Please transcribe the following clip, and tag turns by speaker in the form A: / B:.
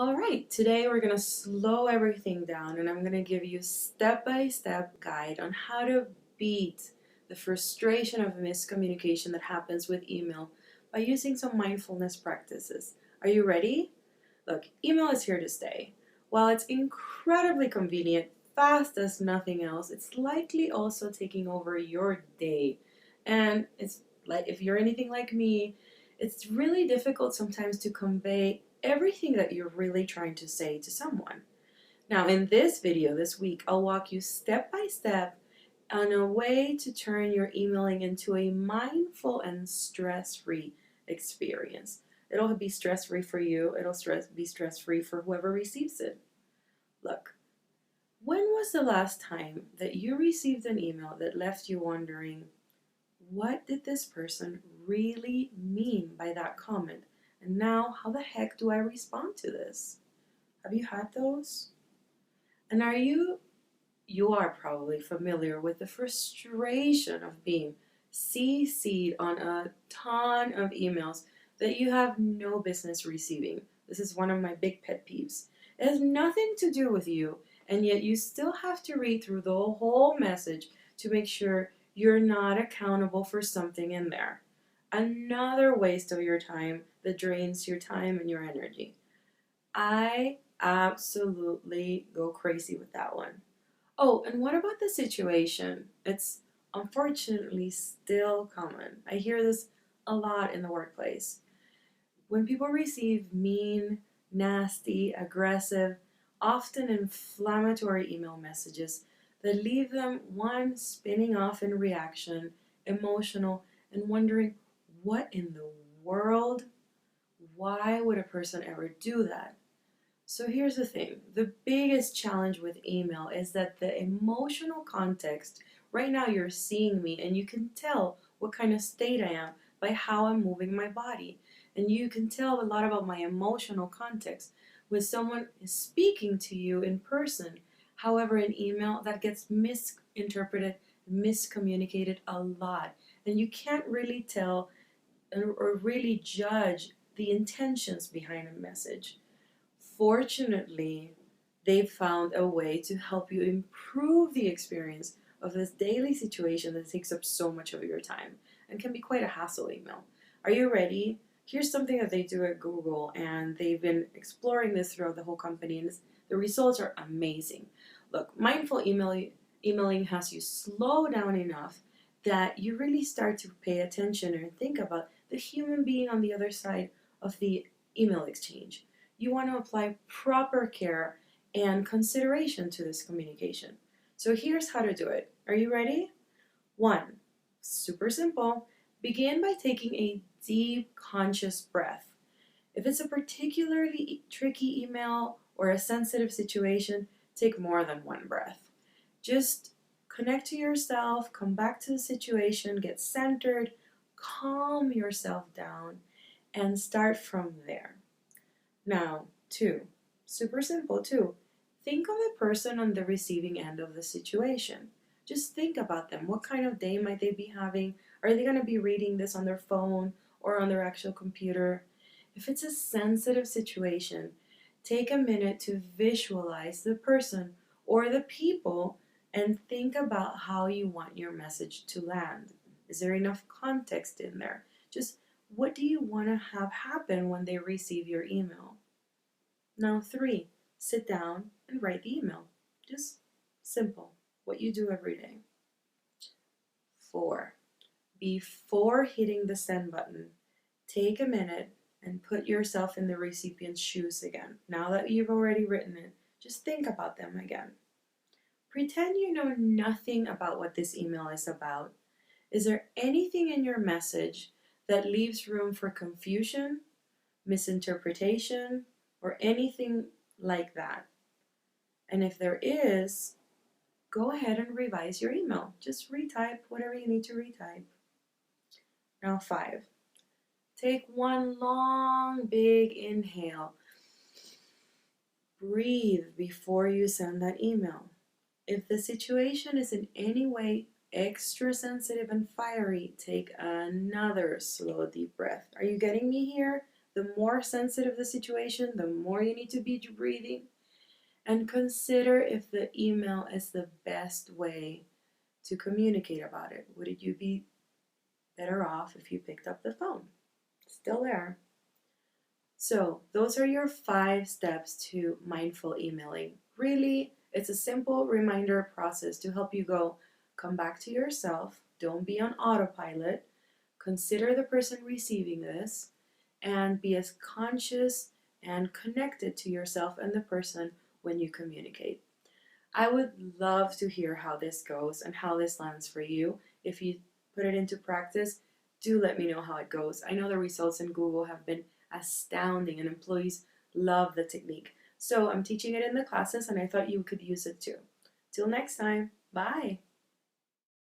A: All right, today we're going to slow everything down and I'm going to give you step-by-step guide on how to beat the frustration of miscommunication that happens with email by using some mindfulness practices. Are you ready? Look, email is here to stay. While it's incredibly convenient, fast as nothing else, it's likely also taking over your day. And it's like if you're anything like me, it's really difficult sometimes to convey everything that you're really trying to say to someone. Now, in this video this week, I'll walk you step by step on a way to turn your emailing into a mindful and stress-free experience. It'll be stress-free for you. It'll be stress-free for whoever receives it. Look, when was the last time that you received an email that left you wondering, what did this person really mean by that comment? And now, how the heck do I respond to this? Have you had those? And you are probably familiar with the frustration of being CC'd on a ton of emails that you have no business receiving. This is one of my big pet peeves. It has nothing to do with you, and yet you still have to read through the whole message to make sure you're not accountable for something in there. Another waste of your time that drains your time and your energy. I absolutely go crazy with that one. Oh, and what about the situation? It's unfortunately still common. I hear this a lot in the workplace. When people receive mean, nasty, aggressive, often inflammatory email messages that leave them, one, spinning off in reaction, emotional, and wondering, what in the world? Why would a person ever do that? So here's the thing. The biggest challenge with email is that the emotional context, right now you're seeing me and you can tell what kind of state I am by how I'm moving my body. And you can tell a lot about my emotional context when someone is speaking to you in person. However, in email, that gets misinterpreted, miscommunicated a lot. And you can't really tell or really judge the intentions behind a message. Fortunately, they've found a way to help you improve the experience of this daily situation that takes up so much of your time and can be quite a hassle email. Are you ready? Here's something that they do at Google, and they've been exploring this throughout the whole company, and the results are amazing. Look, mindful emailing has you slow down enough that you really start to pay attention and think about the human being on the other side of the email exchange. You want to apply proper care and consideration to this communication. So here's how to do it. Are you ready? One, super simple. Begin by taking a deep, conscious breath. If it's a particularly tricky email or a sensitive situation, take more than one breath. Just connect to yourself, come back to the situation, get centered, calm yourself down, and start from there. Now, two, super simple too. Think of the person on the receiving end of the situation. Just think about them. What kind of day might they be having? Are they going to be reading this on their phone or on their actual computer? If it's a sensitive situation, take a minute to visualize the person or the people and think about how you want your message to land. Is there enough context in there? Just what do you want to have happen when they receive your email? Now, three, sit down and write the email. Just simple, what you do every day. Four, before hitting the send button, take a minute and put yourself in the recipient's shoes again. Now that you've already written it, just think about them again. Pretend you know nothing about what this email is about. Is there anything in your message that leaves room for confusion, misinterpretation, or anything like that? And if there is, go ahead and revise your email. Just retype whatever you need to retype. Now, five, take one long, big inhale. Breathe before you send that email. If the situation is in any way extra sensitive and fiery, take another slow, deep breath. Are you getting me here? The more sensitive the situation, the more you need to be breathing. And consider if the email is the best way to communicate about it. Would you be better off if you picked up the phone? Still there. So, those are your 5 steps to mindful emailing. Really, it's a simple reminder process to help you come back to yourself, don't be on autopilot, consider the person receiving this, and be as conscious and connected to yourself and the person when you communicate. I would love to hear how this goes and how this lands for you. If you put it into practice, do let me know how it goes. I know the results in Google have been astounding and employees love the technique. So I'm teaching it in the classes and I thought you could use it too. Till next time, bye.